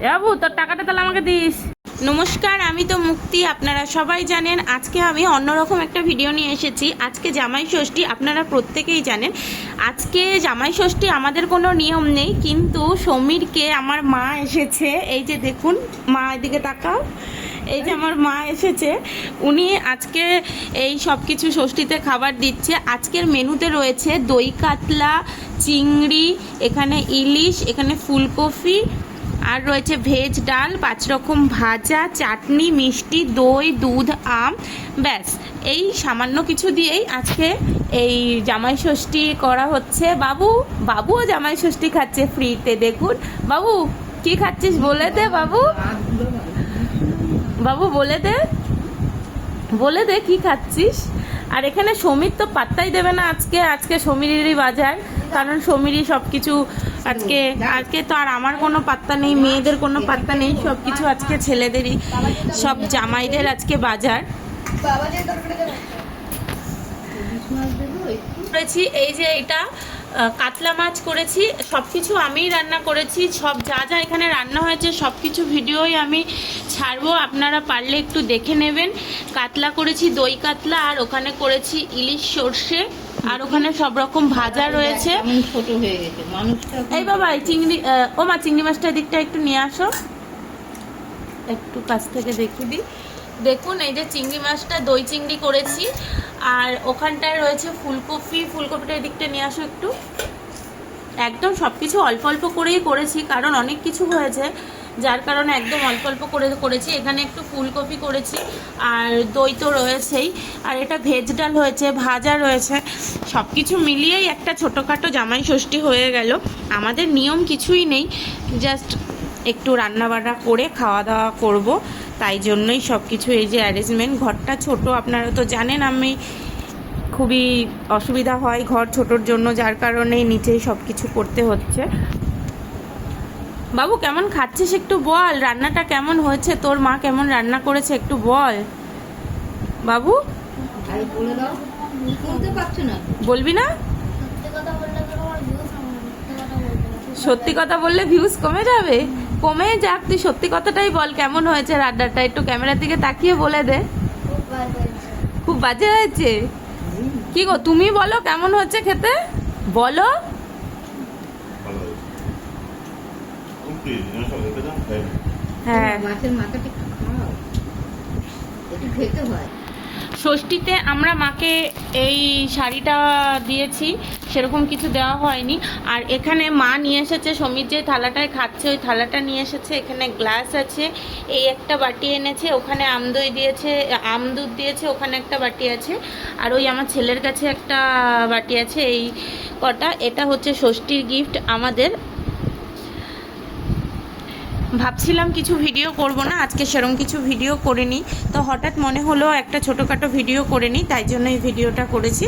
বাবু তোর টাকাটা তাহলে আমাকে দিস। নমস্কার, আমি তো মুক্তি, আপনারা সবাই জানেন। আজকে আমি অন্যরকম একটা ভিডিও নিয়ে এসেছি। আজকে জামাই ষষ্ঠী, আপনারা প্রত্যেকেই জানেন। আজকে জামাই ষষ্ঠী আমাদের কোনো নিয়ম নেই, কিন্তু সমীরকে আমার মা এসেছে। এই যে দেখুন, মা এদিকে তাকাও, এই যে আমার মা এসেছে, উনি আজকে এই সব কিছু ষষ্ঠীতে খাবার দিচ্ছে। আজকের মেনুতে রয়েছে দই কাতলা, চিংড়ি, এখানে ইলিশ, এখানে ফুলকপি, আর রয়েছে ভেজ ডাল, 5 রকম ভাজা, চাটনি, মিষ্টি, দই, দুধ, আম, ব্যাস এই সামান্য কিছু দিয়েই আজকে এই জামাই ষষ্ঠী করা হচ্ছে। বাবুও জামাই ষষ্ঠী খাচ্ছে ফ্রিতে। দেখুন বাবু, কি খাচ্ছিস বলে দে বাবু, বলে দে কি খাচ্ছিস। আর এখানে সমীর তো পাত্তাই দেবে না, আজকে সমীরেরই বাজার, কারণ সমীরই সব কিছু। আজকে তো আর আমার কোনো পাত্তা নেই, মেয়েদের কোনো পাত্তা নেই, সব কিছু আজকে ছেলেদেরই, সব জামাইদের আজকে বাজার করেছি। এই যে এটা কাতলা মাছ করেছি, সব কিছু আমিই রান্না করেছি। সব যা যা এখানে রান্না হয়েছে সব কিছু ভিডিওই আমি ছাড়বো, আপনারা পারলে একটু দেখে নেবেন। কাতলা করেছি, দই কাতলা, আর ওখানে করেছি ইলিশ সর্ষে, আর ওখানে সব রকম ভাজা রয়েছে। ছোট হয়ে গেছে মানুষটা। এই বাবা, এই চিংড়ি, ও মা চিংড়ি মাছটা দিকটা একটু নিয়ে আসো, একটু কাছ থেকে দেখিয়ে দিই। দেখুন এই যে চিংড়ি মাছটা দই চিংড়ি করেছি, আর ওখানটায় রয়েছে ফুলকপিটা এদিকটা নিয়ে আসো একটু। একদম সব কিছু অল্প অল্প করেই করেছি, কারণ অনেক কিছু হয়েছে, যার কারণে একদম অল্প অল্প করে করেছি। এখানে একটু ফুলকপি করেছি, আর দই তো রয়েছেই, আর এটা ভেজ ডাল হয়েছে, ভাজা রয়েছে। সব কিছু মিলিয়েই একটা ছোটোখাটো জামাই ষষ্ঠী হয়ে গেল। আমাদের নিয়ম কিছুই নেই, জাস্ট একটু রান্নাবান্না করে খাওয়া দাওয়া করব, তাই জন্যই সব কিছু এই যে অ্যারেঞ্জমেন্ট। ঘরটা ছোট, আপনারা তো জানেন, আমি খুবই অসুবিধা হয় ঘর ছোটোর জন্য, যার কারণেই নিচেই সব কিছু করতে হচ্ছে। বাবু কেমন খাচ্ছিস একটু বল, রান্নাটা কেমন হয়েছে, তোর মা কেমন রান্না করেছে একটু বল বাবু। বলবি না? সত্যি কথা বললে ভিউজ কমে যাবে? কমে যাক, তুই সত্যি কথাটাই বল, কেমন হয়েছে রান্নাটা, একটু ক্যামেরার দিকে তাকিয়ে বলে দে। খুব বাজে হয়েছে? কি গো, তুমি বলো কেমন হচ্ছে খেতে, বলো। হ্যাঁ, মাছের মাথাটা একটু খাও, একটু খেতে হয়। ষষ্ঠীতে আমরা মাকে এই শাড়িটা দিয়েছি, সেরকম কিছু দেওয়া হয়নি। আর এখানে মা নিয়ে এসেছে, সমীর যে থালাটায় খাচ্ছে ওই থালাটা নিয়ে এসেছে। এখানে গ্লাস আছে, এই একটা বাটি এনেছে, ওখানে আমদই দিয়েছে, আমদুধ দিয়েছে, ওখানে একটা বাটি আছে, আর ওই আমার ছেলের কাছে একটা বাটি আছে। এই কটা, এটা হচ্ছে ষষ্ঠীর গিফট আমাদের। ভাবছিলাম কিছু ভিডিও করব না আজকে, সেরকম কিছু ভিডিও করিনি, তো হঠাৎ মনে হলো একটা ছোটোখাটো ভিডিও করে নিই, তাই জন্য এই ভিডিওটা করেছি।